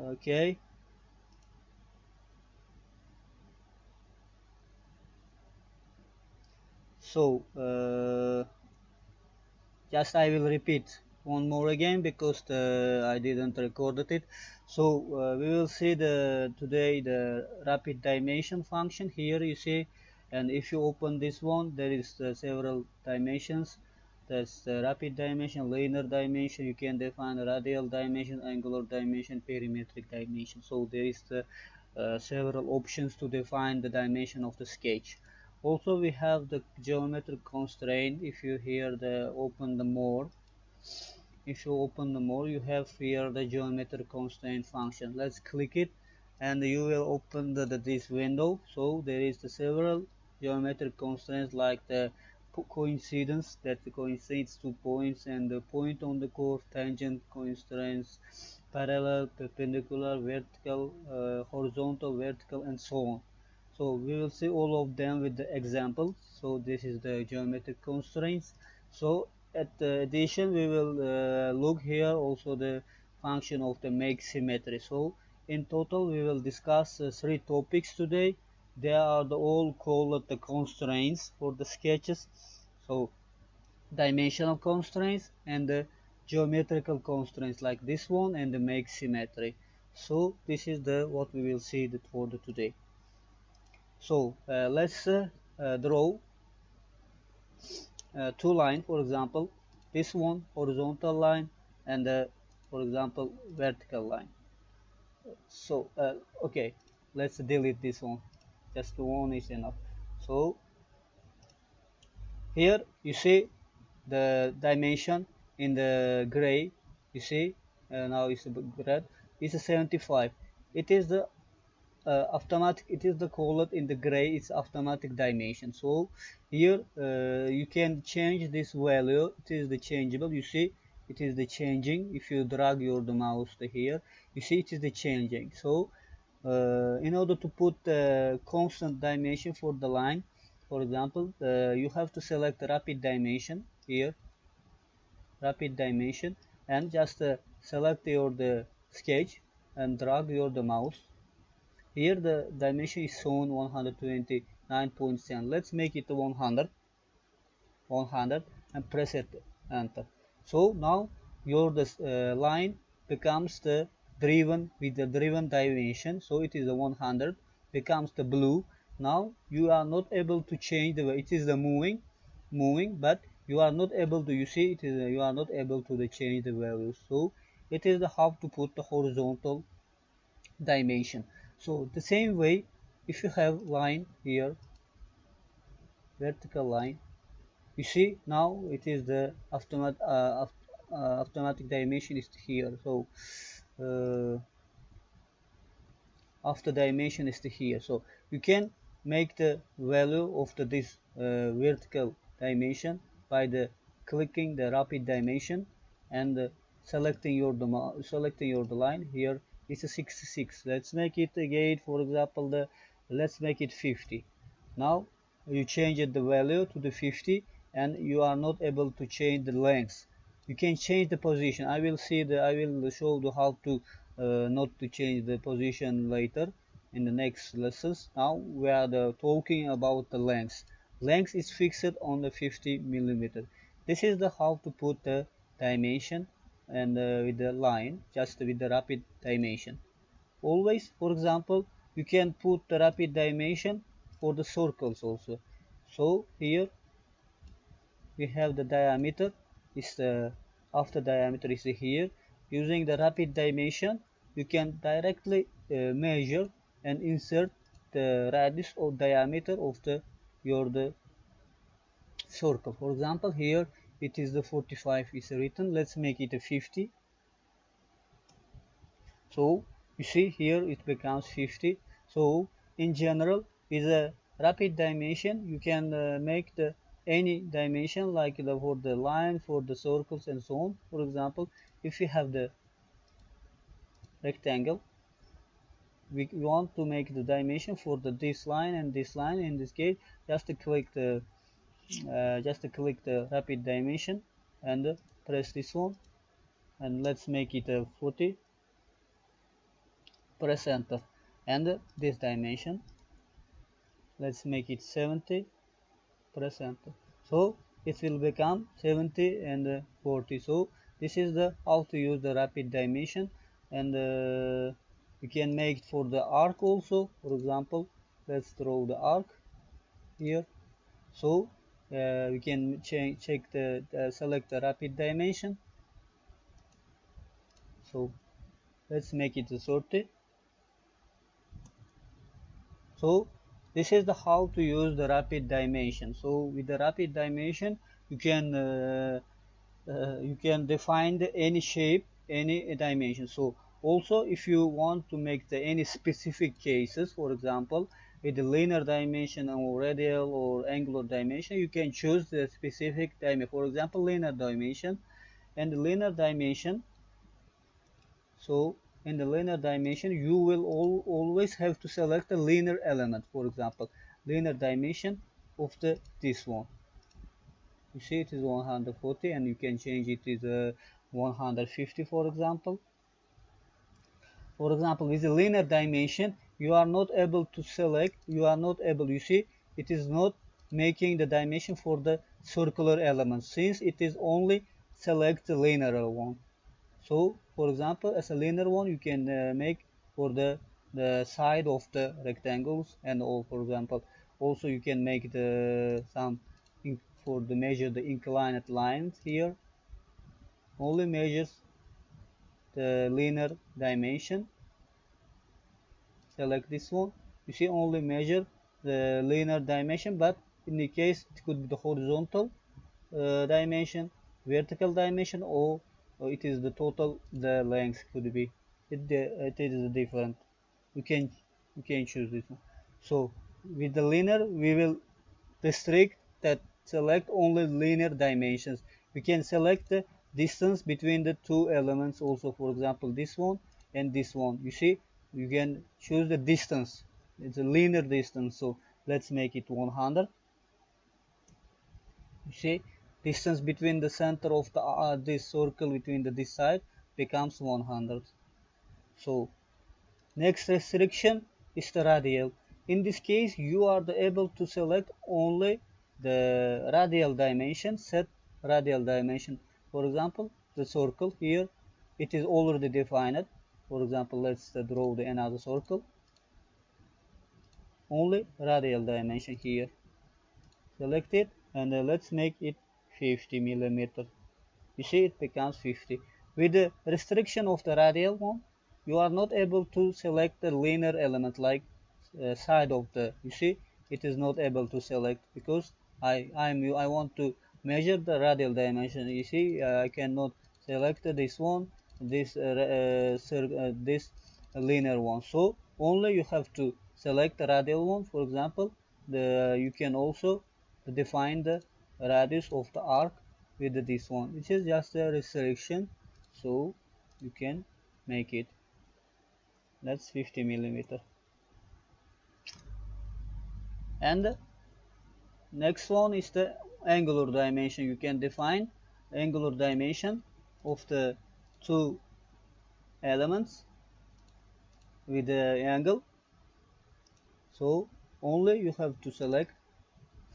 Okay, so just I will repeat one more again because I didn't record it. So we will see today the rapid dimension function. Here you see, and if you open this one, there is several dimensions. That's the rapid dimension, linear dimension. You can define a radial dimension, angular dimension, perimetric dimension. So there is several options to define the dimension of the sketch. Also, we have the geometric constraint. If you here the open the more, if you open the more, you have here the geometric constraint function. Let's click it, and you will open this window. So there is the several geometric constraints like the coincidence, that coincides two points, and the point on the curve, tangent constraints, parallel, perpendicular, vertical, horizontal, vertical, and so on. So we will see all of them with the examples. So this is the geometric constraints. So at the addition, we will look here also the function of the make symmetry. So in total, we will discuss three topics today. They are all called the constraints for the sketches. So dimensional constraints and the geometrical constraints like this one and the make symmetry. So this is the what we will see for the today. So let's draw two lines, for example, this one horizontal line and for example vertical line. So okay, let's delete this one. Just one is enough. So here you see the dimension in the gray. You see now it's red. It's a 75. It is the automatic, it is the colored in the gray, it's automatic dimension. So here you can change this value. It is the changeable. You see it is the changing. If you drag your the mouse to here, you see it is the changing. So in order to put constant dimension for the line, for example, you have to select the rapid dimension here, rapid dimension, and just select your the sketch and drag your the mouse. Here the dimension is shown 129.7. Let's make it 100, 100, and press it enter. So now your line becomes the driven with the driven dimension. So it is the 100 becomes the blue. Now you are not able to change the way it is the moving, but you are not able to, you see it is you are not able to change the value. So it is the how to put the horizontal dimension. So the same way, if you have line here, vertical line, you see now it is the automatic dimension is here. So after dimension is here. So you can make the value of this vertical dimension by the clicking the rapid dimension and selecting your line. Here it's a 66. Let's make it again, for example, let's make it 50. Now you change the value to the 50 and you are not able to change the length. You can change the position. I will show you how to not to change the position later in the next lessons. Now we are talking about the length. Length is fixed on the 50 millimeter. This is the how to put the dimension and with the line, just with the rapid dimension. Always, for example, you can put the rapid dimension for the circles also. So here we have the diameter is the after diameter is here. Using the rapid dimension, you can directly measure and insert the radius or diameter of the circle. For example, here it is the 45 is written. Let's make it a 50. So you see here it becomes 50. So in general, with a rapid dimension, you can make the any dimension like for the line, for the circles, and so on. For example, if you have the rectangle, we want to make the dimension for this line and this line. In this case, just to click the rapid dimension and press this one, and let's make it a 40. press enter, and this dimension, let's make it 70, press enter. So it will become 70 and 40. So this is the how to use the rapid dimension, and you can make it for the arc also. For example, let's draw the arc here. So we can check select the rapid dimension. So let's make it 30. So this is the how to use the rapid dimension. So with the rapid dimension, you can define any shape, any dimension. So also if you want to make any specific cases, for example with the linear dimension or radial or angular dimension, you can choose the specific dimension. For example, linear dimension, and the linear dimension. So in the linear dimension, you will always have to select a linear element. For example, linear dimension of this one. You see it is 140, and you can change it to 150, for example. For example, with the linear dimension, you are not able to select, you see, it is not making the dimension for the circular element, since it is only select the linear one. So, for example, as a linear one, you can make for the side of the rectangles, and all. For example, also you can make the for the measure the inclined lines here. Only measures the linear dimension. Select this one. You see, only measure the linear dimension, but in the case it could be the horizontal dimension, vertical dimension, or it is the total, the length could be. It is different. You can choose this one. So with the linear, we will restrict that select only linear dimensions. We can select the distance between the two elements also. For example, this one and this one. You see, you can choose the distance. It's a linear distance. So let's make it 100. You see, distance between the center of this circle between this side becomes 100. So next restriction is the radial. In this case, you are able to select only the radial dimension, set radial dimension. For example, the circle here, it is already defined. For example, let's draw another circle. Only radial dimension here. Select it, and let's make it 50 millimeter. You see, it becomes 50. With the restriction of the radial one, you are not able to select the linear element like side of you see, it is not able to select, because I want to measure the radial dimension. You see, I cannot select this one, this linear one. So only you have to select the radial one. For example, you can also define the radius of the arc with this one. It is just a restriction, so you can make it. That's 50 millimeter. And next one is the angular dimension. You can define angular dimension of the two elements with the angle. So only you have to select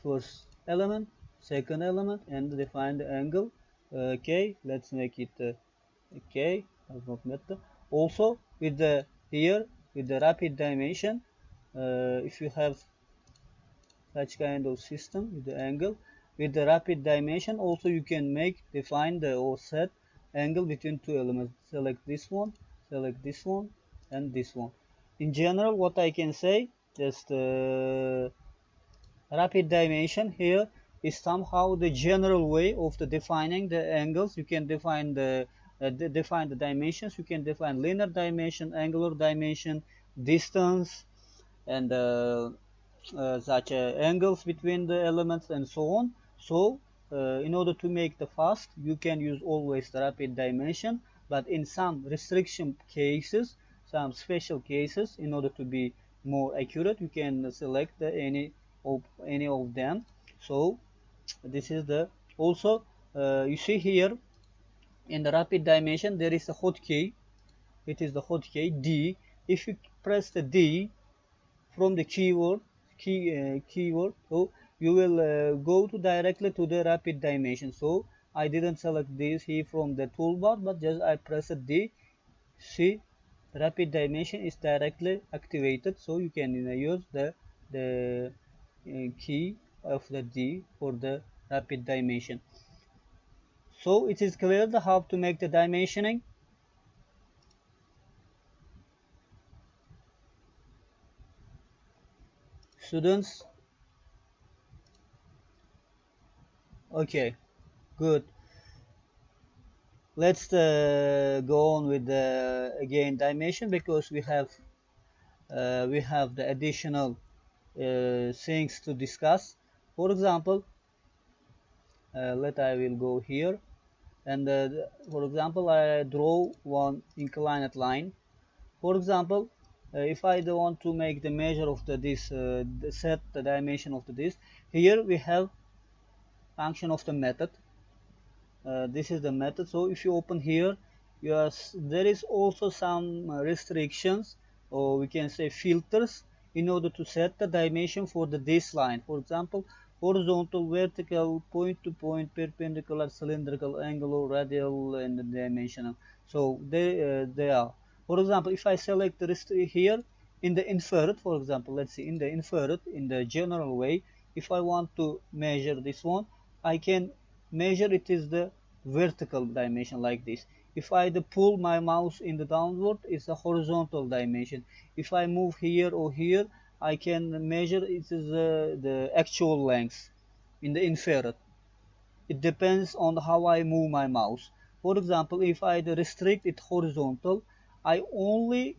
first element, second element, and define the angle. Okay, let's make it okay, does not matter. Also with the here with the rapid dimension, if you have such kind of system with the angle, with the rapid dimension, also you can define or set angle between two elements. Select this one, and this one. In general, what I can say, just rapid dimension here is somehow the general way of defining the angles. You can define define the dimensions. You can define linear dimension, angular dimension, distance, and such angles between the elements, and so on. So in order to make the fast, you can use always the rapid dimension, but in some restriction cases, some special cases, in order to be more accurate, you can select any of them. So this is also you see here in the rapid dimension there is a hotkey. It is the hotkey D. if you press the D from the keyword, so you will go to directly to the rapid dimension. So I didn't select this here from the toolbar, but just I pressed D. See, rapid dimension is directly activated, so you can use the key of the D for the rapid dimension. So it is clear how to make the dimensioning. Students, okay, good. Let's go on with the again dimension, because we have the additional things to discuss. For example, I will go here, and for example I draw one inclined line. For example, if I don't want to make the measure of set the dimension of this, here we have function of the method. This is the method. So if you open here, there is also some restrictions, or we can say filters, in order to set the dimension for this line. For example, horizontal, vertical, point to point, perpendicular, cylindrical, angular, radial, and dimensional. So they are. For example, if I select the here in the inferred, for example, let's see, in the inferred, in the general way, if I want to measure this one, I can measure it is the vertical dimension like this. If I pull my mouse in the downward, it's a horizontal dimension. If I move here or here, I can measure it is the actual length in the infrared. It depends on how I move my mouse. For example, if I restrict it horizontal, I only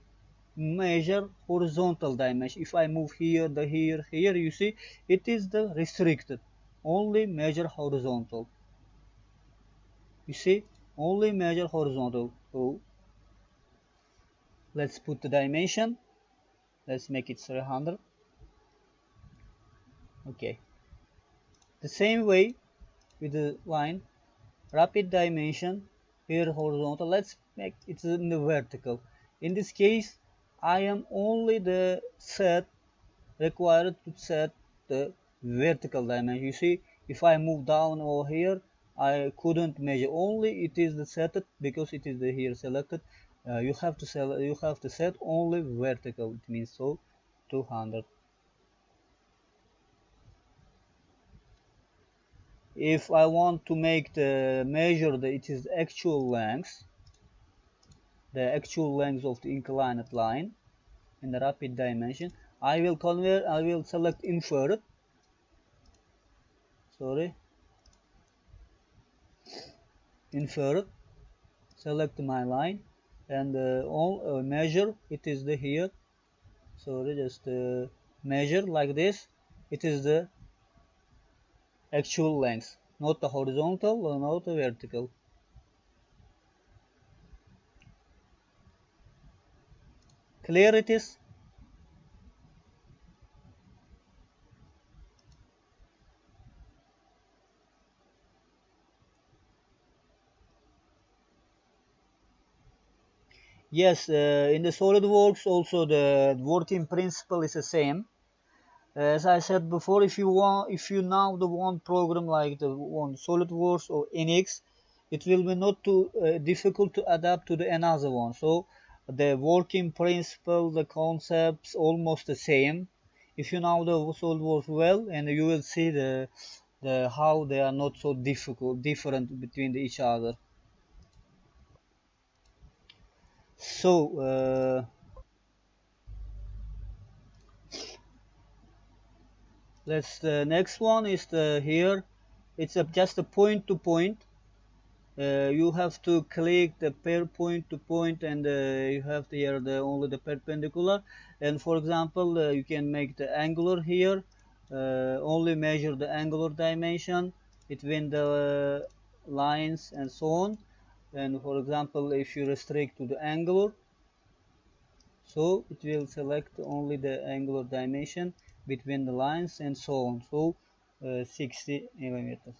measure horizontal dimension. If I move here, here, you see, it is the restricted. Only measure horizontal. You see, only measure horizontal. So let's put the dimension. Let's make it 300. Okay. The same way with the line, rapid dimension, here horizontal. Let's make it in the vertical. In this case, I am only the set required to set the vertical dimension. You see, if I move down over here, I couldn't measure. Only it is the set because it is the here selected. You have to set only vertical. It means so 200. If I want to make the measure it is actual length, the actual length of the inclined line in the rapid dimension, I will select inferred. Sorry, inferred. Select my line, and all measure it is the here. Sorry, just measure like this. It is the actual length, not the horizontal or not the vertical. Clear it is? Yes, in the SolidWorks also the working principle is the same. As I said before, if you now the one program like the one SolidWorks or NX, it will be not too difficult to adapt to the another one. So the working principle, the concepts almost the same. If you know the SolidWorks well, and you will see the how they are not so different between each other. So let's the next one is the here. It's just a point to point. You have to click the pair point to point, and you have here only the perpendicular. And for example, you can make the angular here. Only measure the angular dimension between the lines and so on. And for example, if you restrict to the angular, so it will select only the angular dimension between the lines and so on. So 60 millimeters.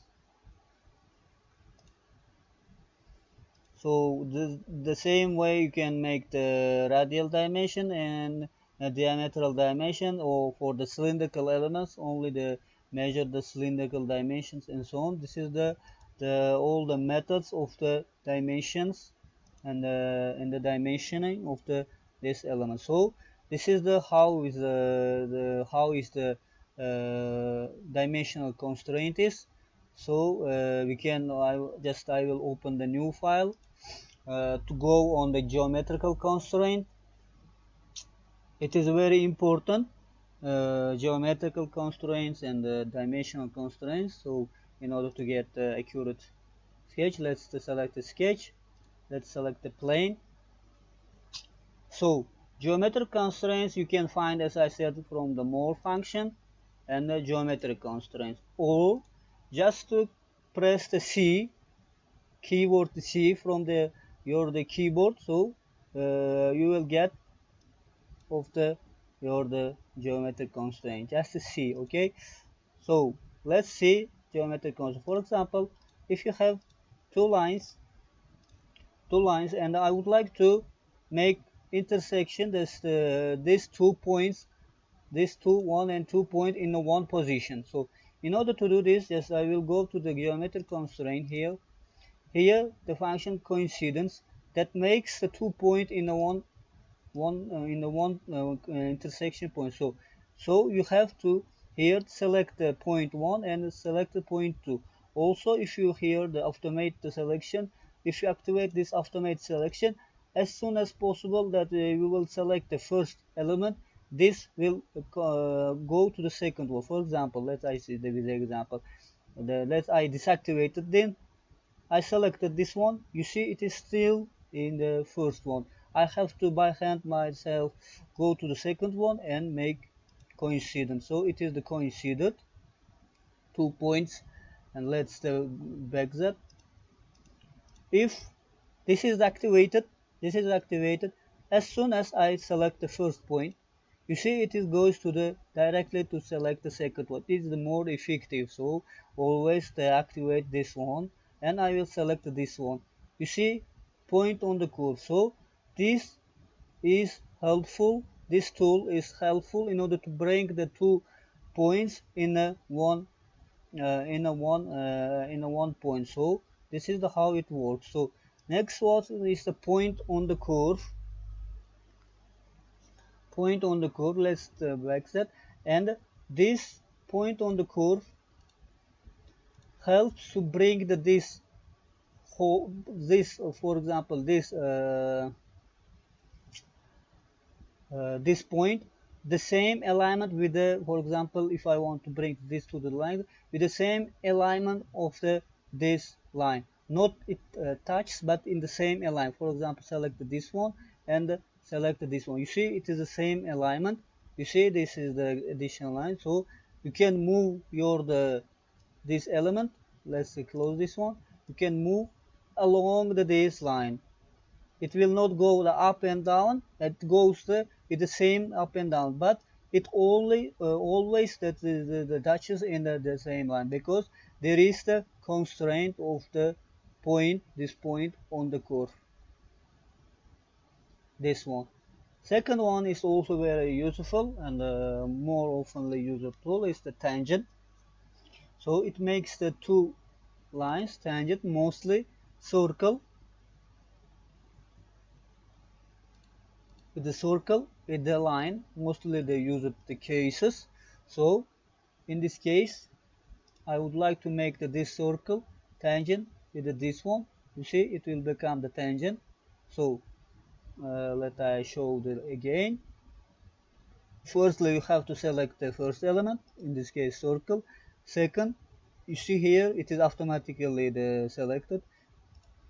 So the same way you can make the radial dimension and diametral dimension, or for the cylindrical elements only the measure the cylindrical dimensions and so on. This is the all the methods of the dimensions and the dimensioning of this element. So this is the how is the dimensional constraint is. So we can I will open the new file to go on the geometrical constraint. It is very important, geometrical constraints and dimensional constraints. So in order to get accurate sketch, let's select the sketch. Let's select the plane. So geometric constraints you can find, as I said, from the more function and the geometric constraints, or just to press the C keyword C from the keyboard. So you will get of the geometric constraint, just C. Okay, so let's see geometric constraint. For example, if you have two lines and I would like to make intersection these 2 points, these 1 and 2 point in the one position. So in order to do this, yes, I will go to the geometric constraint here. Here the function coincidence that makes the 2 point in the one intersection point. So you have to here select the point 1 and select the point 2. Also, if you here the automate the selection, if you activate this automate selection, as soon as possible that you will select the first element, this will go to the second one. For example, let's I see the example. Let's I deactivated, then I selected this one. You see it is still in the first one. I have to by hand myself go to the second one and make coincident. So it is the coincident 2 points, and let's back that. If this is activated, as soon as I select the first point, you see it is goes to the directly to select the second one. This is the more effective. So always activate this one and I will select this one. You see point on the curve. So this is helpful. This tool is helpful in order to bring the 2 points in a one point. So this is how it works. So next one is the point on the curve. Let's back that, and this point on the curve helps to bring this for example this point the same alignment with the, for example, if I want to bring this to the line with the same alignment of this line, not it touches but in the same alignment. For example, select this one and select this one. You see it is the same alignment. You see this is the additional line, so you can move this element. Let's close this one. You can move along this line. It will not go the up and down. It goes with the same up and down, but it only always that the touches in the same line, because there is the constraint of the point, this point on the curve. This one. Second one is also very useful and more oftenly used tool is the tangent. So it makes the two lines tangent, mostly circle, with the circle with the line, mostly they use the cases. So in this case I would like to make this circle tangent with this one. You see it will become the tangent. So let I show again. Firstly you have to select the first element, in this case circle. Second, you see here it is automatically selected,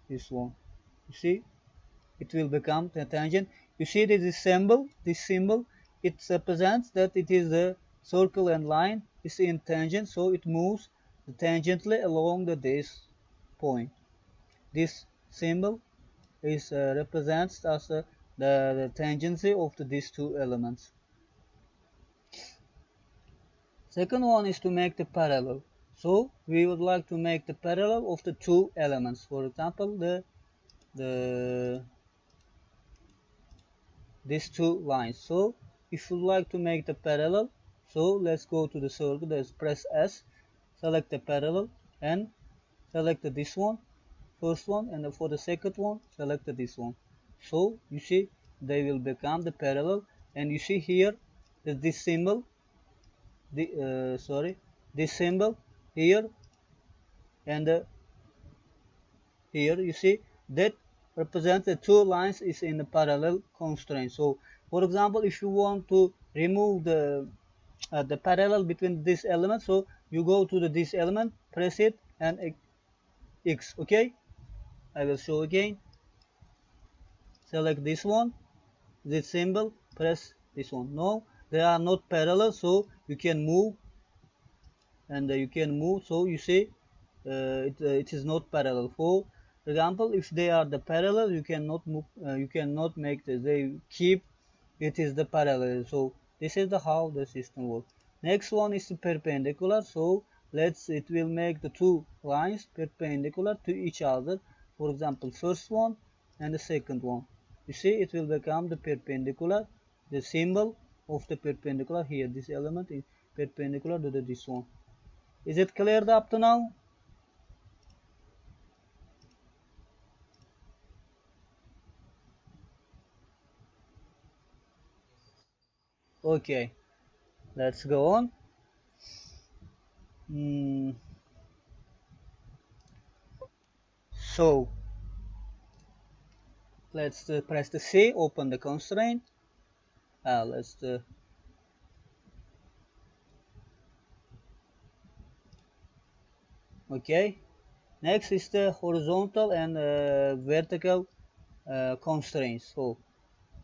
this one. You see it will become the tangent. You see this symbol, it represents that it is a circle and line is in tangent, so it moves tangentially along this point. This symbol is represents as the tangency of these two elements. Second one is to make the parallel. So we would like to make the parallel of the two elements. For example, these two lines. So if you like to make the parallel, so let's go to the circle, let's press S, select the parallel, and select this one, first one, and for the second one select this one. So you see they will become the parallel, and you see here that this symbol, this symbol here, and here you see that represents the two lines is in the parallel constraint. So for example, if you want to remove the parallel between this element, so you go to this element, press it, and X. Okay, I will show again. Select this one, this symbol, press this one. No, they are not parallel, so you can move, and you can move. So you see it is not parallel. For example, if they are the parallel, you cannot move, you cannot make this, they keep it is the parallel. So this is the how the system works. Next one is the perpendicular. So it will make the two lines perpendicular to each other. For example, first one and the second one, you see it will become the perpendicular, the symbol of the perpendicular here, this element is perpendicular to this one. Is it cleared up to now? Okay, let's go on. So let's press the C, open the constraint. Let's okay. Next is the horizontal and vertical constraints. So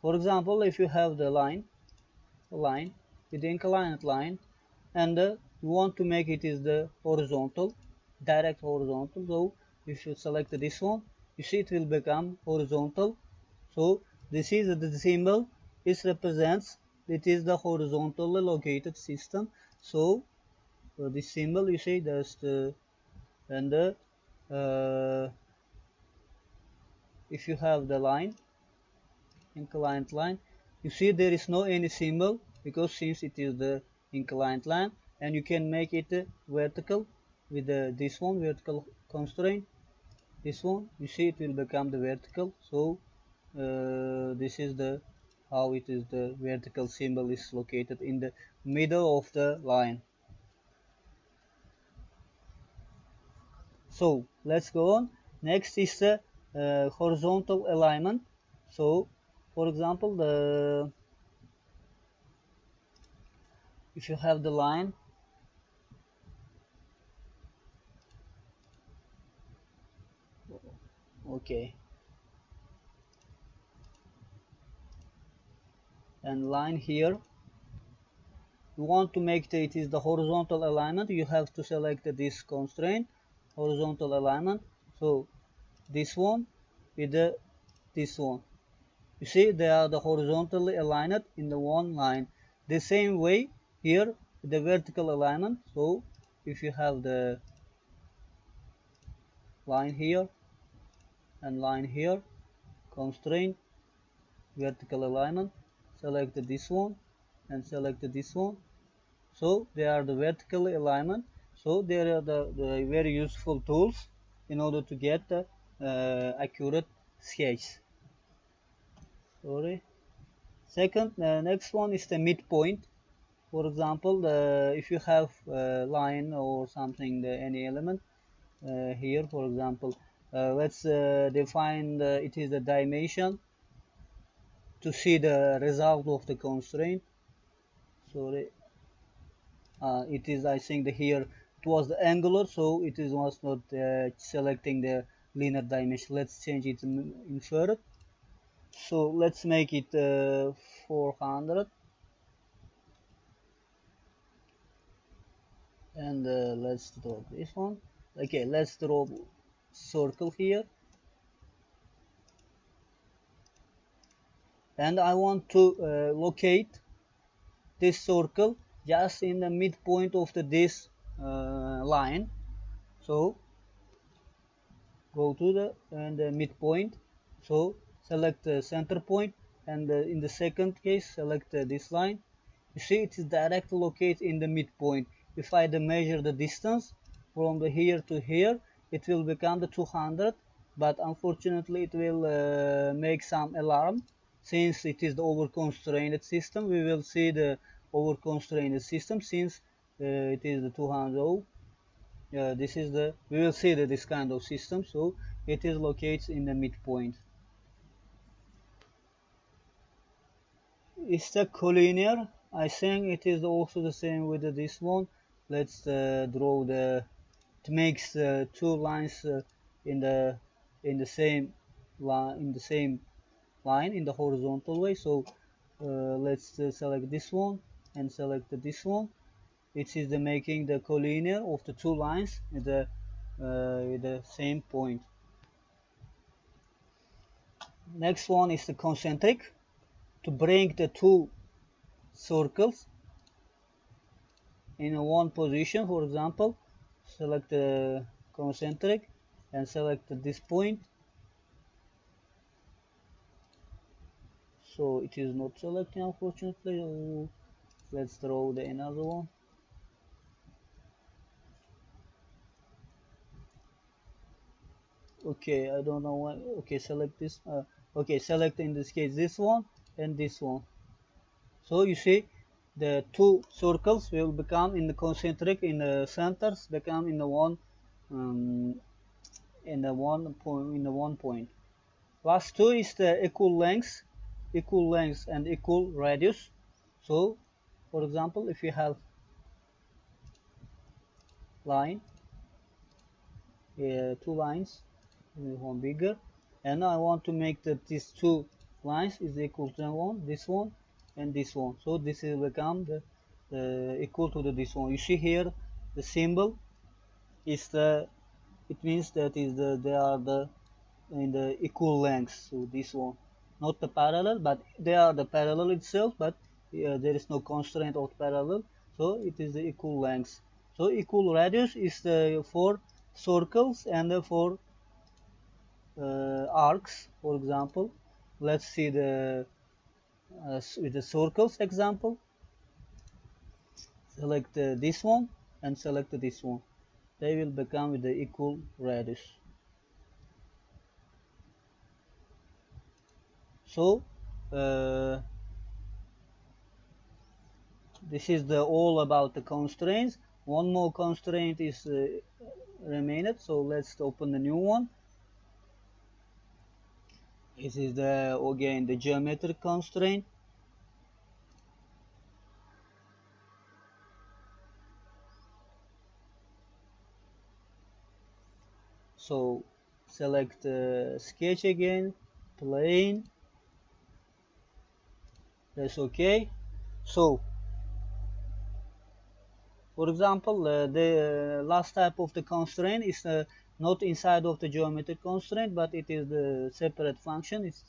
for example, if you have the line with the inclined line, and you want to make it is the horizontal, direct horizontal, so you should select this one. You see it will become horizontal. So this is the symbol, it represents it is the horizontally located system. So this symbol you see there's the, and the if you have the line, inclined line, you see there is no any symbol, because since it is the inclined line, and you can make it vertical with this one, vertical constraint, this one, you see it will become the vertical. So this is the how it is, the vertical symbol is located in the middle of the line. So let's go on. Next is the horizontal alignment. So for example, if you have the line, okay, and line here, you want to make it is the horizontal alignment, you have to select this constraint, horizontal alignment. So this one with this one, you see they are the horizontally aligned in the one line. The same way here the vertical alignment. So if you have the line here and line here, constraint, vertical alignment, select this one and select this one. So they are the vertical alignment. So they are the very useful tools in order to get the accurate sketch. Sorry. Second, next one is the midpoint. For example, if you have a line or something, any element here, for example, let's define it is the dimension to see the result of the constraint. Sorry, it is, I think, here it was the angular, so it is was not selecting the linear dimension. Let's change it in inferred. So let's make it 400, and let's draw this one. Okay, let's draw circle here, and I want to locate this circle just in the midpoint of this line. So go to the midpoint, So select the center point, and in the second case select this line. You see it is directly located in the midpoint. If I measure the distance from the here to here, it will become the 200, but unfortunately it will make some alarm. Since it is the over-constrained system, we will see the over-constrained system since it is the 200. This is the, we will see that this kind of system, so it is located in the midpoint. It's the collinear. I think it is also the same with this one. Let's draw the, it makes two lines in the same line, in the horizontal way. So let's select this one and select this one. It is the making the collinear of the two lines with the same point. Next one is the concentric. To bring the two circles in one position, for example, select the concentric and select this point. So it is not selecting, unfortunately. Oh, let's draw the another one. Okay, I don't know why. Okay, select this. Okay, select in this case this one and this one. So you see the two circles will become in the concentric in the centers become in the one one point. Last two is the equal length and equal radius. So for example, if you have line, two lines, one bigger, and I want to make that these two lines is equal to this one and this one. So this will become the equal to this one. You see here the symbol is the, it means that is they are the in the equal length. So this one, not the parallel, but they are the parallel itself, but there is no constraint of parallel, so it is the equal length. So equal radius is the for circles and for arcs. For example, let's see the with the circles example. Select this one and select this one. They will become with the equal radius. So this is the all about the constraints. One more constraint is remained, so let's open the new one. This is the again the geometric constraint. So select sketch again, plane. That's okay. So for example, the last type of the constraint is not inside of the geometric constraint, but it is the separate function. It's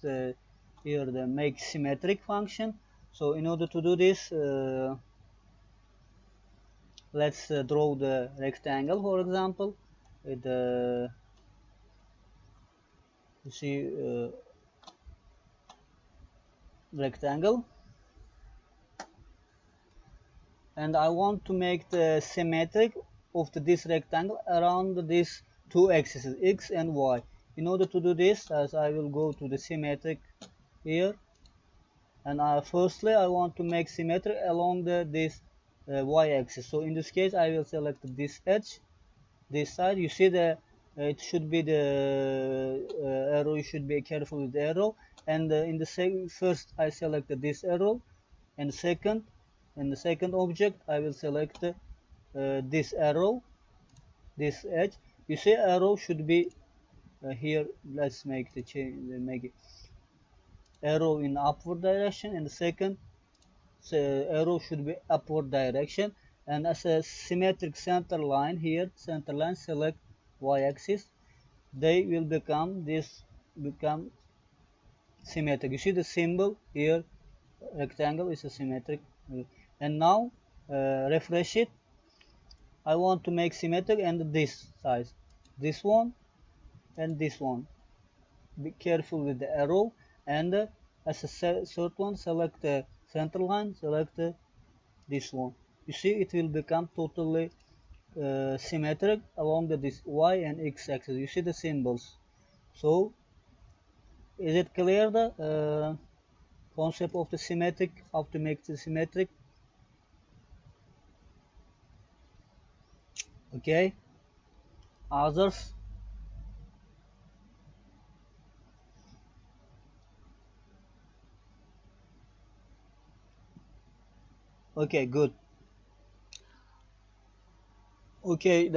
here the make symmetric function. So in order to do this, let's draw the rectangle, for example. With you see rectangle, and I want to make the symmetric of this rectangle around these two axes, x and y. In order to do this, as I will go to the symmetric here, and firstly I want to make symmetric along this y-axis. So in this case, I will select this edge, this side. You see the it should be the arrow. You should be careful with the arrow. And in the first, I select this arrow, and second, in the second object, I will select this arrow, this edge. You see, arrow should be here. Let's make the change. Make it arrow in upward direction, and the second arrow should be upward direction. And as a symmetric center line here, center line, select y-axis. They will become symmetric. You see the symbol here, rectangle is a symmetric. And now refresh it. I want to make symmetric and this size, this one and this one. be careful with the arrow, and as a third one, select the center line, select this one. You see, it will become totally symmetric along this y and x axis. You see the symbols. So is it clear the concept of the symmetric, how to make the symmetric? Okay, others? Okay, good. Okay,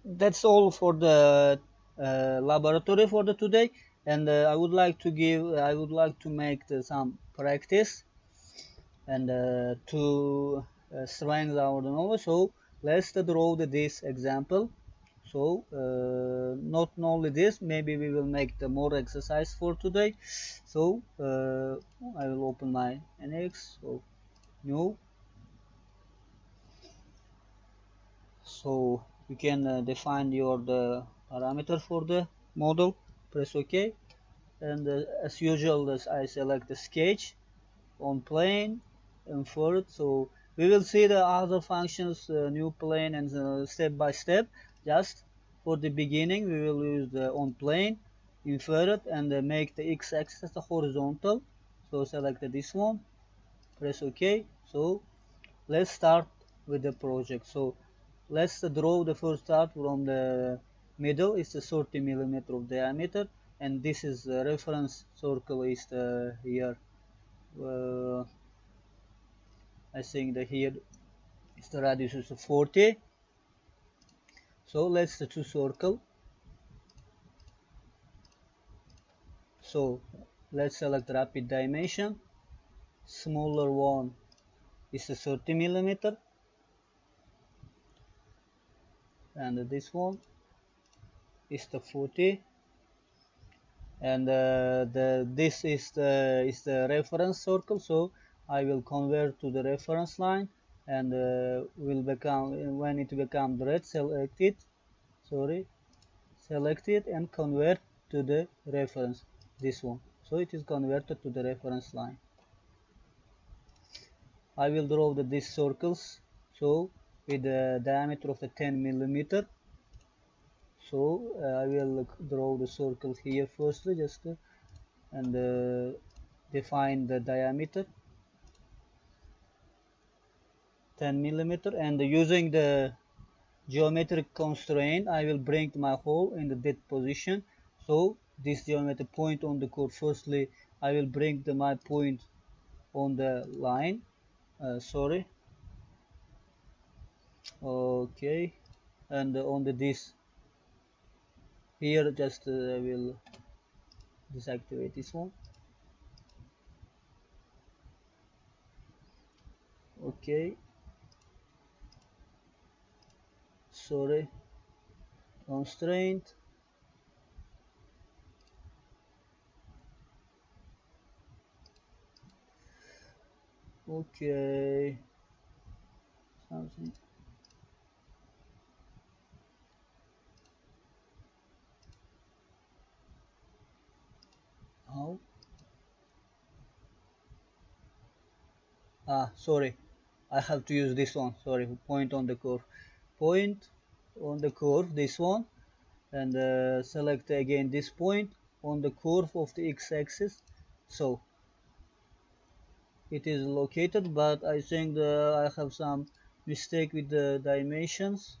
that's all for the laboratory for the today, and I would like to make some practice and to strengthen our knowledge. So let's draw this example. So not only this, maybe we will make the more exercise for today. So I will open my NX. So new. So you can define your the parameter for the model. Press OK, and as usual, I select the sketch on plane and forward. So we will see the other functions, new plane, and step by step. Just for the beginning, we will use the on plane, inferred, and make the x-axis the horizontal. So select this one, press OK. So let's start with the project. So let's draw the first start from the middle. It's a 30 millimeter of diameter, and this is the reference circle is here. I think that here is the radius is 40. So let's to circle. So let's select rapid dimension. Smaller one is a 30 millimeter, and this one is the 40. And this is the reference circle. So I will convert to the reference line, and will become when it becomes red, select it. Select it and convert to the reference. This one. So it is converted to the reference line. I will draw these circles. So with the diameter of the 10 millimeter. So I will draw the circle here firstly, just and define the diameter 10 millimeter, and using the geometric constraint I will bring my hole in the dead position. So this geometric point on the curve, firstly I will bring my point on the line, okay, and on this here just I will deactivate this one. Okay, constraint. Okay, something. How? Sorry, I have to use this one. Sorry, point on the curve. Point on the curve, this one, and select again this point on the curve of the x-axis. So it is located, but I think I have some mistake with the dimensions.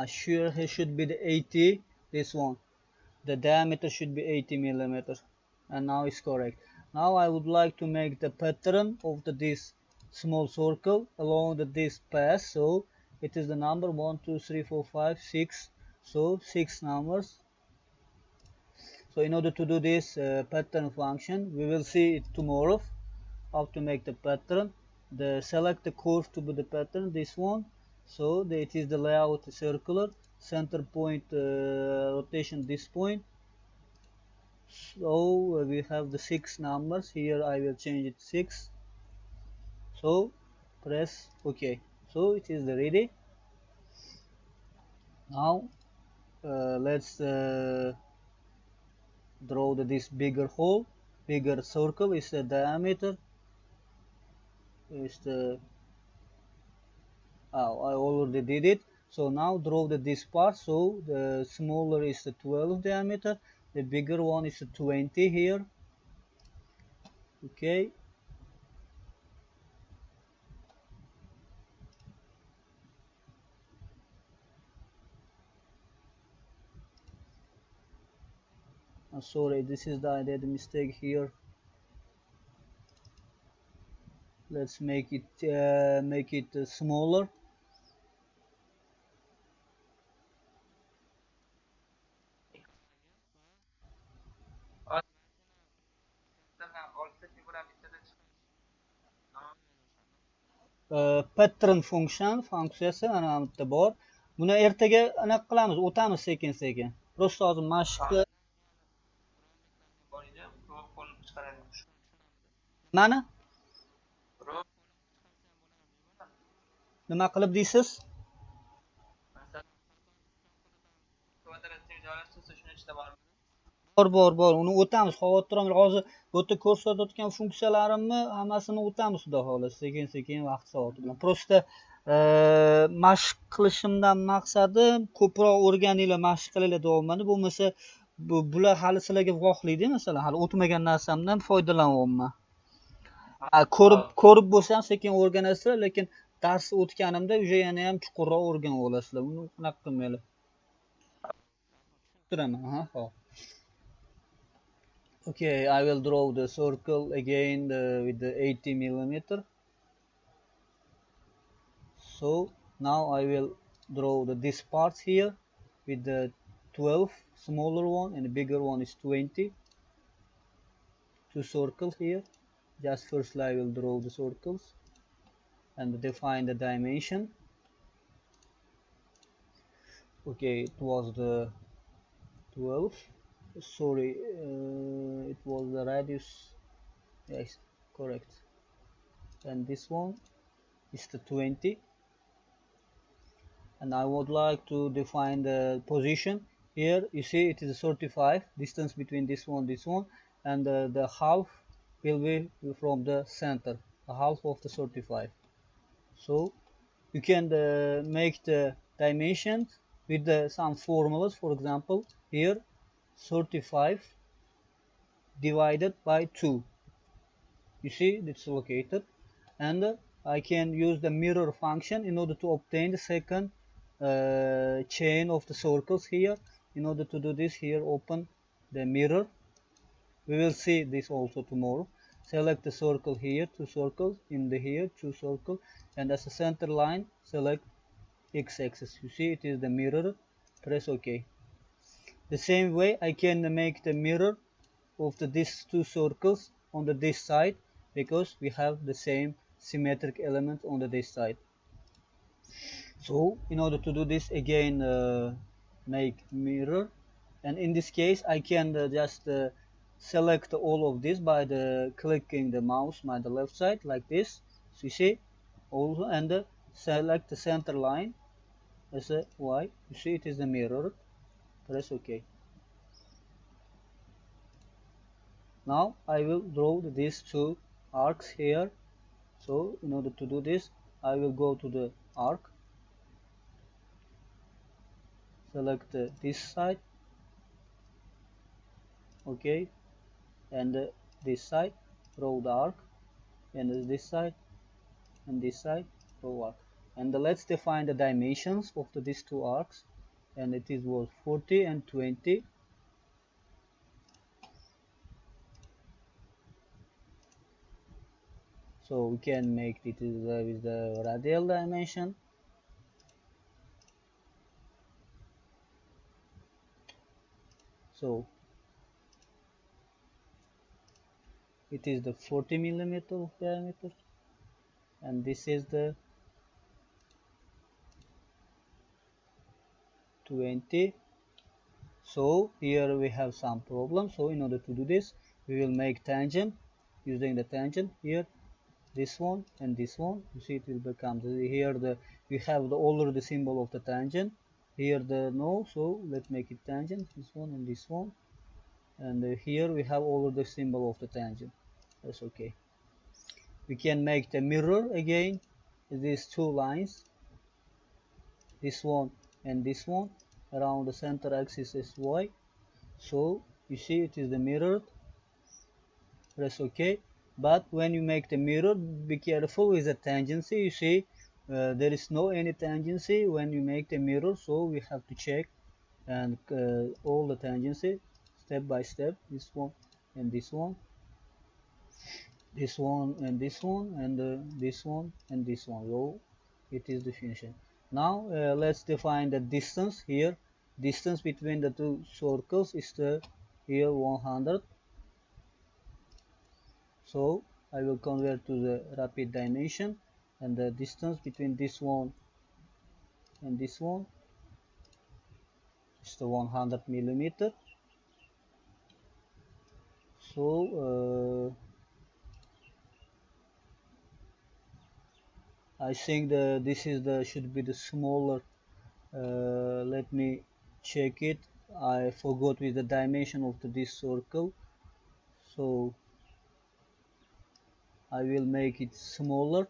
Sure, it should be the 80, this one. The diameter should be 80 millimeters, and now it's correct. Now I would like to make the pattern of this small circle along this path. So it is the number 1 2 3 4 5 6, so 6 numbers. So in order to do this pattern function, we will see it tomorrow how to make the pattern. Select the curve to be the pattern, this one. So it is the layout circular, center point rotation this point. So we have the 6 numbers here. I will change it 6. So press OK. So it is ready. Now let's draw this bigger hole. Bigger circle is the diameter. Is the I already did it. So now draw this part. So the smaller is the 12 diameter. The bigger one is the 20 here. Okay. Sorry, this is I did a mistake here. Let's make it smaller. Pattern funksiyasi ana bu yerda bor. Buni ertaga anaqa qilamiz, o'tamiz sekin-sekin. Просто hozir mashqni nimani? Nima qilib deysiz? Bor. Uni o'tamiz. Xavotir olmang. Hozir bu yerda ko'rsatayotgan funksiyalarimni hammasini o'tamiz xudo xohlasa, sekin-sekin vaqt soati bilan. Просто mashq qilishimdan maqsadim ko'proq o'rganinglar, mashq qilinglar davoman. Bo'lmasa bular hali sizlarga vohlikda, masalan, hali o'tmagan narsamdan foydalanyapman. Ko'rib bo'lsa ham sekin o'rganasizlar, lekin dars o'tganimda уже yana ham chuqurroq o'rganib olasizlar. Uni unaqa qilmanglar. Tushuntirman. Hop. Okay, I will draw the circle again with the 80 millimeter. So now I will draw this parts here with the 12 smaller one and the bigger one is 20. Two circles here. Just first I will draw the circles and define the dimension. Okay, it was the 12. Sorry, it was the radius. Yes, correct. And this one is the 20. And I would like to define the position. Here you see it is 35 distance between this one, and the half will be from the center, the half of the 35. So you can make the dimensions with some formulas. For example, here 35 divided by 2. You see it's located, and I can use the mirror function in order to obtain the second chain of the circles here. In order to do this, here open the mirror. We will see this also tomorrow. Select the circle here, 2 circles, in the here 2 circles, and as a center line select x-axis. You see it is the mirror. Press OK. The same way I can make the mirror of these 2 circles on this side, because we have the same symmetric element on this side. So in order to do this again, make mirror, and in this case I can just select all of this by clicking the mouse by the left side like this. So you see also, and select the center line as a Y. You see it is the mirror. Press OK. Now I will draw these 2 arcs here. So in order to do this, I will go to the arc, select this side, okay, and this side, draw the arc, and this side, and this side, draw arc. And let's define the dimensions of these 2 arcs, and it was 40 and 20. So we can make it with the radial dimension. So it is the 40 millimeter of diameter, and this is the 20. So here we have some problem. So in order to do this, we will make tangent using the tangent here, this one and this one. You see, it will become here we have the already symbol of the tangent. Here the no, so let's make it tangent, this one and this one. And here we have already the symbol of the tangent. That's okay. We can make the mirror again, these two lines, this one and this one, around the center axis is y. So you see it is the mirror. Press OK. But when you make the mirror, be careful with the tangency. You see there is no any tangency when you make the mirror, so we have to check and all the tangency step by step, this one and this one, this one and this one, and this one and this one. So it is definition. Now let's define the distance here. Distance between the two circles is the here 100. So I will convert to the rapid dimension, and the distance between this one and this one is the 100 millimeter. So I think this is should be the smaller. Let me check it. I forgot with the dimension of this circle, so I will make it smaller.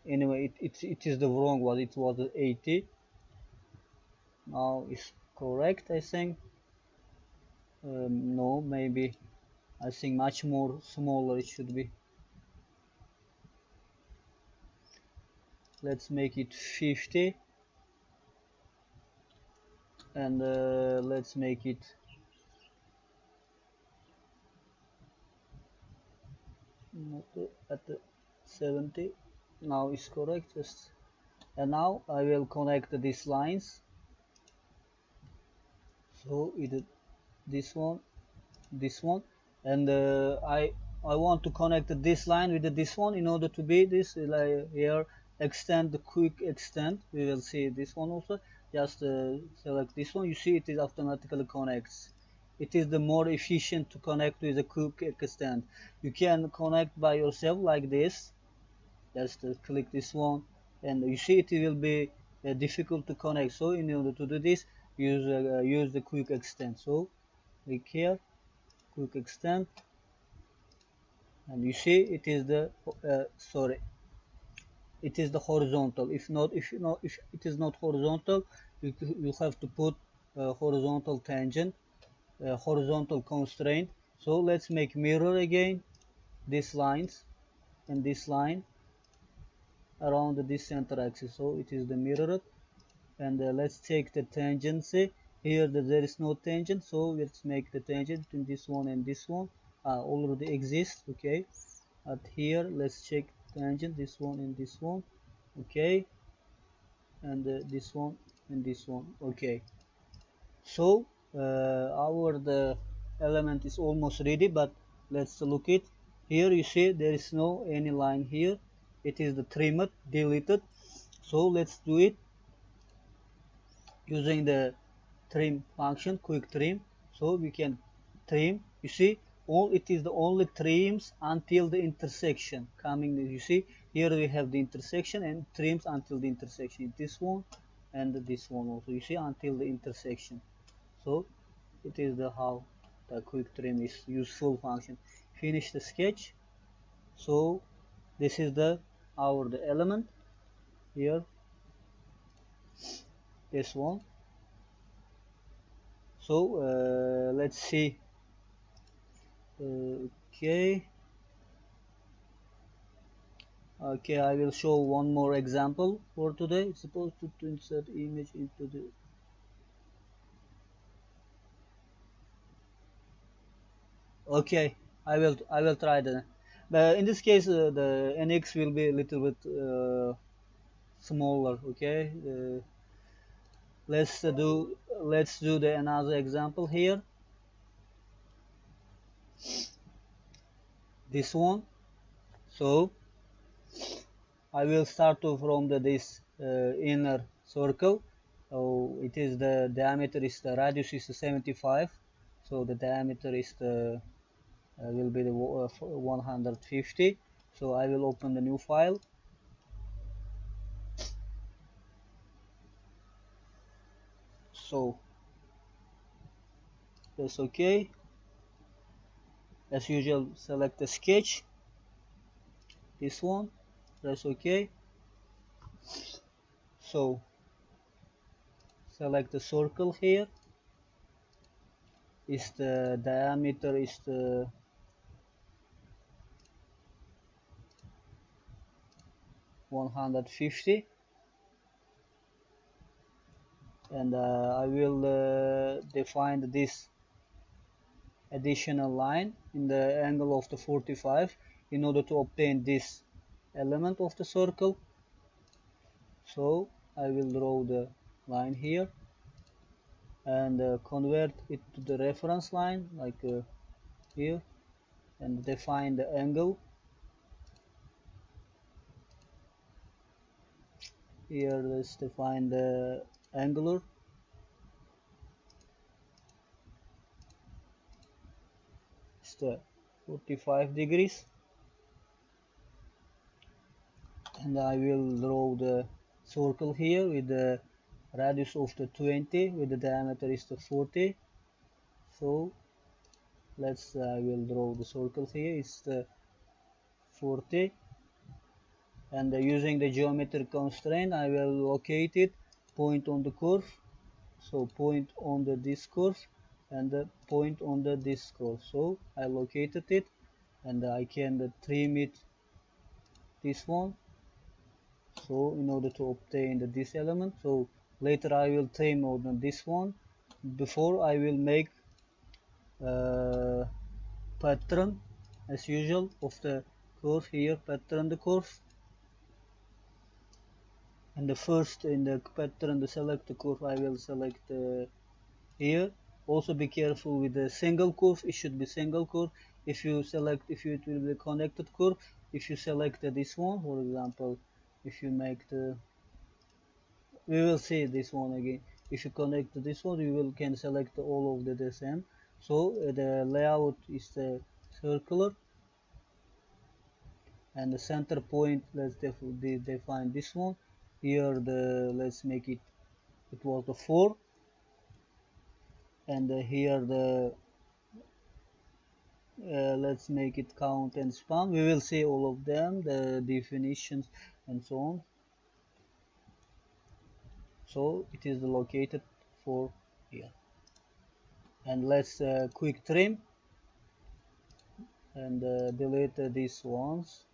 Anyway, it is the wrong one. It was 80. Now it's correct, I think. No, maybe I think much more smaller it should be. Let's make it 50, and let's make it at the 70. Now it's correct. And now I will connect these lines. So this one, and I want to connect this line with this one in order to be this here. Extend the quick extend. We will see this one also. Just select this one. You see it is automatically connects. It is the more efficient to connect with a quick extend. You can connect by yourself like this. Just click this one, and you see it will be difficult to connect. So in order to do this, use the quick extend. So click here, quick extend, and you see it is the it is the horizontal. If it is not horizontal, you have to put horizontal tangent, horizontal constraint. So let's make mirror again, these lines and this line around this center axis. So it is the mirror, and let's take the tangency. Here there is no tangent, so let's make the tangent between this one and this one. Already exists. Okay, at here let's check tangent, this one and this one. Okay, and this one and this one. Okay, so the element is almost ready, but let's look it. Here you see there is no any line here. It is the trimmed, deleted. So let's do it using the trim function, quick trim. So we can trim. You see, it is the only trims until the intersection coming. You see, here we have the intersection and trims until the intersection. This one and this one also. You see, until the intersection. So it is how the quick trim is useful function. Finish the sketch. So this is the element here. This one. So let's see. Okay, I will show one more example for today. It's supposed to insert image into the I will try that. But in this case the NX will be a little bit smaller. Okay, let's do the another example here. This one. So I will start from this inner circle, So it is the diameter is the radius is the 75, so the diameter is the will be the 150. So I will open the new file. So that's okay. As usual, select the sketch, this one, press OK. So select the circle here. Is the diameter is the 150, and I will define this additional line in the angle of the 45 in order to obtain this element of the circle. So I will draw the line here and convert it to the reference line like here, and define the angle. Here let's define the angular. It's the 45 degrees, and I will draw the circle here with the radius of the 20 with the diameter is the 40. So let's I will draw the circle here. It's the 40, and using the geometric constraint I will locate it, point on the curve. So point on this curve and the point on this curve. So I located it, and I can trim it this one. So in order to obtain this element, so later I will trim on this one. Before I will make pattern as usual of the curve here, pattern the curve, and the first in the pattern to select the curve I will select here. Also be careful with the single curve, it should be single curve. If you select, if it will be connected curve, if you select this one, for example, if you make the, we will see this one again. If you connect this one, you will can select all of the same. So the layout is the circular, and the center point, let's define this one. Here the, let's make it, it was the 4, and here the let's make it count and span. We will see all of them, the definitions and so on. So it is located for here, and let's quick trim and delete these ones.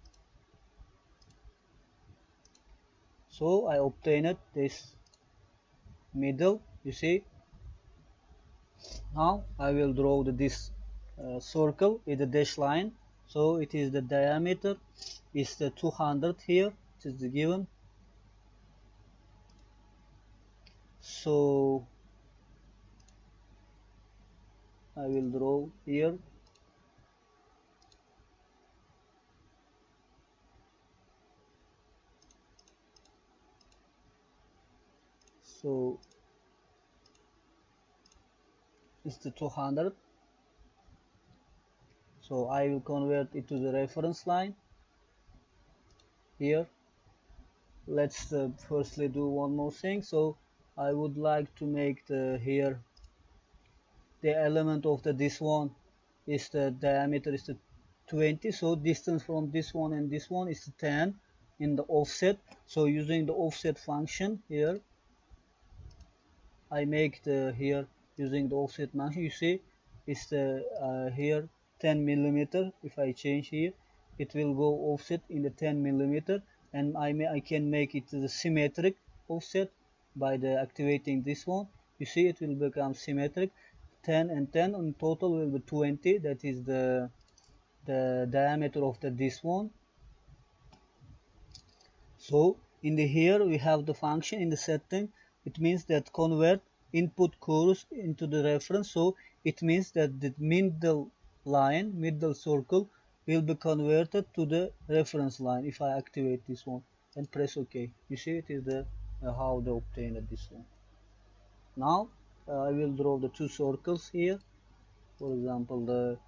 So I obtained this middle, you see. Now I will draw this circle with a dash line. So it is the diameter is the 200 here, it is the given. So I will draw here. So it's the 200. So I will convert it to the reference line here. Let's firstly do one more thing. So I would like to make the here the element of this one is the diameter is the 20. So distance from this one and this one is 10 in the offset. So using the offset function here, I make the here using the offset function. You see, it's the here 10 millimeter. If I change here, it will go offset in the 10 millimeter, and I can make it the symmetric offset by the activating this one. You see, it will become symmetric. 10 and 10 in total will be 20. That is the diameter of this one. So in the here we have the function in the setting. It means that convert input curves into the reference. So it means that the middle line, middle circle will be converted to the reference line if I activate this one and press OK. You see, it is the how they obtained this one. Now I will draw the two circles here. For example, the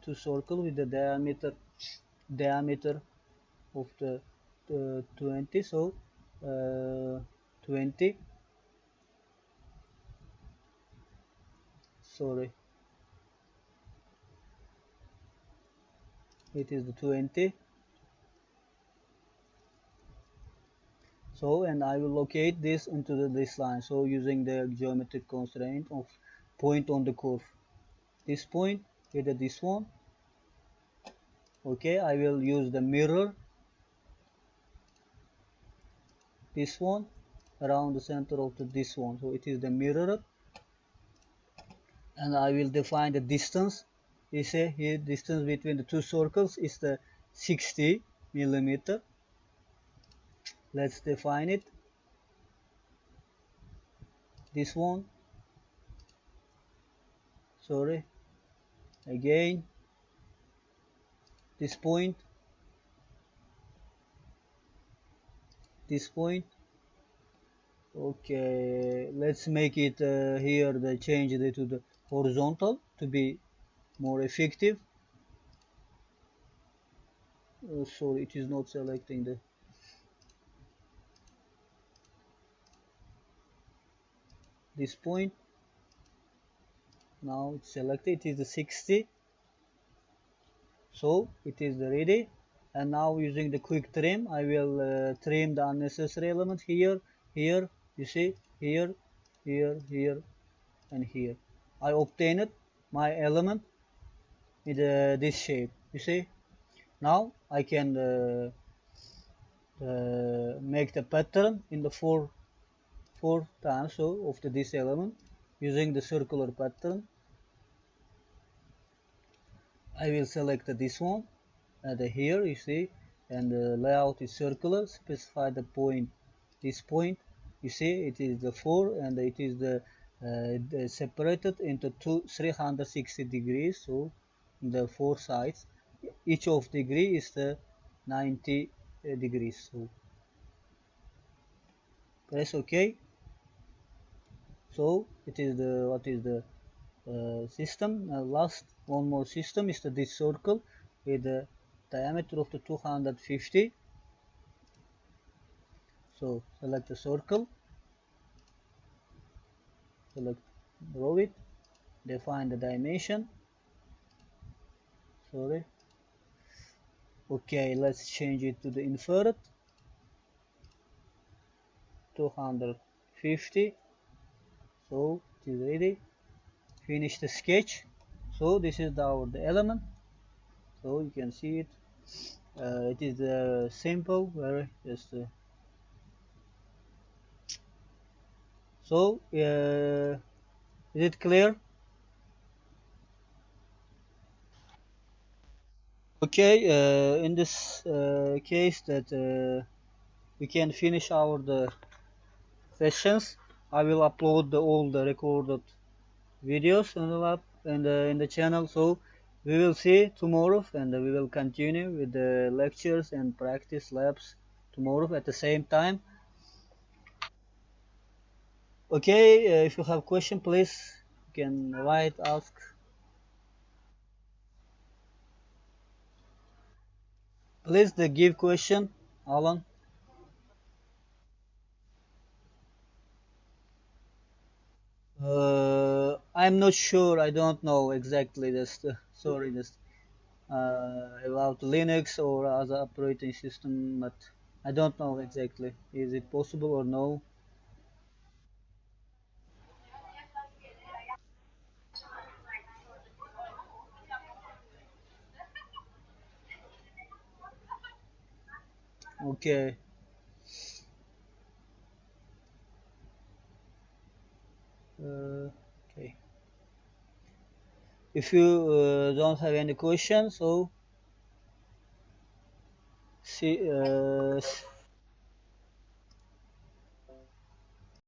two circles with the diameter of the 20. So 20. Sorry, it is the 20. So, and I will locate this into this line. So using the geometric constraint of point on the curve. This point, either this one. Okay, I will use the mirror, this one, around the center of this one. So it is the mirror, and I will define the distance. You say here distance between the two circles is the 60 millimeter. Let's define it. This one, sorry, again, this point, this point. Okay, let's make it here the change it to the horizontal to be more effective. Sorry, it is not selecting the this point. Now it's selected, it is the 60. So it is ready, and now using the quick trim I will trim the unnecessary element here, here, you see, here, here, and here. I obtained my element in this shape, you see. Now I can make the pattern in the four times so of this element using the circular pattern. I will select this one, and here you see, and the layout is circular. Specify the point, this point, you see it is the 4, and it is the separated into 360 degrees. So the four sides, each of degree is the 90 degrees. So press OK. So it is the what is the system. Last one more system is this circle with the diameter of the 250. So select the circle, select draw it, define the dimension. Sorry. Okay, let's change it to the inverted 250. So it is ready. Finish the sketch. So this is the element. So you can see it. It is simple, very just. So is it clear? Okay. In this case, that we can finish our the sessions. I will upload all the recorded videos in the lab in the channel. So we will see tomorrow, and we will continue with the lectures and practice labs tomorrow at the same time. Okay, if you have question, please you can write, ask. Please the give question, Alan. I'm not sure. I don't know exactly. This sorry, this about Linux or other operating system, but I don't know exactly. Is it possible or no? Okay. Okay. If you don't have any questions, so see,